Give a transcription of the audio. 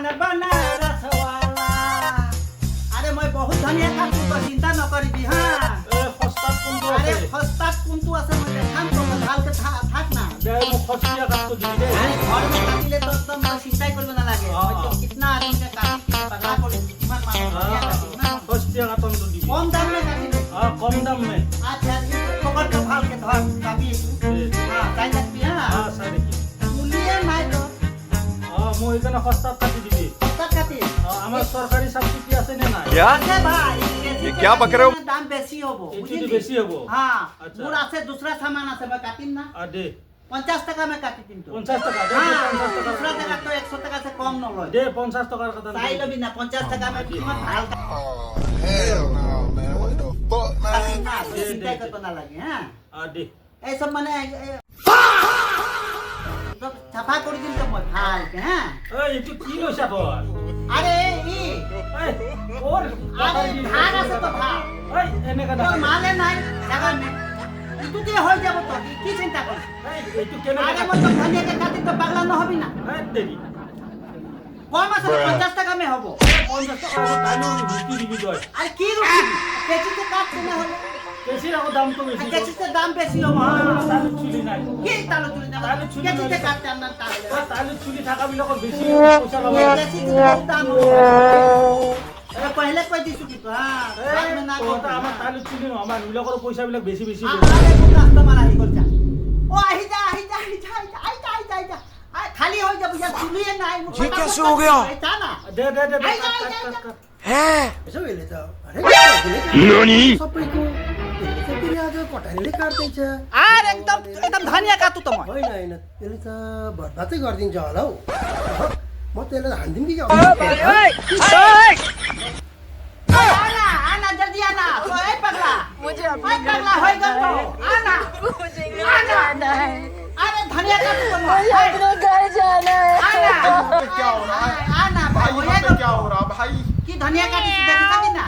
पान बनारस वाला। अरे मैं बहुत धनिया काटू तो चिंता न करिबी हां। সস্তাত কোনটো अरे আছে फस्तात कोणतू আছে মই দেখাম তো ভালকে থাক না। দে মোক সস্তীয়া কাটটো দিবি দে अरे घर में काटिले तो एकदम चिंताই করবে না লাগে। तो कितना आदमी के काटी के पगला করে কিমান মানুষ ধনিয়া কাটি না। সস্তীয়া কাটনটো দিবি कम दाम में काटिले। কম দাম মে अच्छा पकड़ के ভালকে ধর কাটি। हां তাই কাটবি हां। চাই দেখি মুলিয়ে নাই তো। মই এখানে সস্তাত কাটি দিবি फस्तात काटी। আমার সরকারি সাবসিডি আছে না নাই क्या अरे भाई ये क्या बक रहे हो? दाम बेसी होबो। এটি বেশি হবো हां अच्छा। मोर আছে दूसरा सामान আছে मैं काटिम ना। দে 50 টাকা में काटी दिन तो। 50 টাকা দে हां 50 টাকা दूसरा जगह तो 100 টাকা से कम न लय। দে 50 টাকার কথা তাই লবি না 50 টাকা में কিমান ভাল hell no, man. What the fuck, काटिम man? ना। चिंता करतो ना লাগে হ্যাঁ। দে এই সব মানে সব ছাপা করে দিন তো মই ভালকে হ্যাঁ। এইটো কি লৈছা তোৰ আরে ই এই ওর আরে ধান আছে তো ভাত। এই এনেকা তোর মালে নাই জায়গা নেই। কিন্তু যে হয়ে যাব তো কি চিন্তা কর। এইটো কেনে আরে মই তো ধনিয়াকে কাটি তো পাগলা ন হবি না। দেৰি কম আছে 50 টাকা में হবো। 50 টাকা দামো রুটি দিবি তই আর কি রুটি কেজিতে কাটতে না হলো। কেজির আকৌ দামটো বেশি কেজিতে দাম বেশি হবো। তালু চুলি নাই কি তালু চুলি না তালু চুলি কেজিতে কাটতে না তাহলে তালু চুলি থাকা বিলাকৰ বেছি পইচা লব কেজিতে বহুত দাম হবো। এ পहिले কই দিছো কি তো হ্যাঁ বাদ में না ওটা আমাৰ তালু চুলি ন আমাৰ বিলাকৰ পইচা বিলাক বেছি বেছি আরে কাস্টমার আহি গল যা ও আহি যা খালি হয়ে যাবো যা চুলিয়ে নাই ये कैसे हो गया? তা না দে দে দে আই যা है यसो हेले त अरे नानी सबैको त्यसरी आज कटाइले काट्दैछ আর एकदम धनिया काटु त म होइन होइन त्यसले त भतभातै गरिदिन्छ होला हौ म त्यसलाई हान्दिम कि आना जल्दी आना ओए पगला मुझे अपने पगला होय गल तो आना मुझे जाना है अरे धनिया काटु त म अपने घर जाना है क्या हो रहा है आना भाई भाई यहाँ पे क्या हो रहा है भाई की धनिया काटी देखि सकिन ना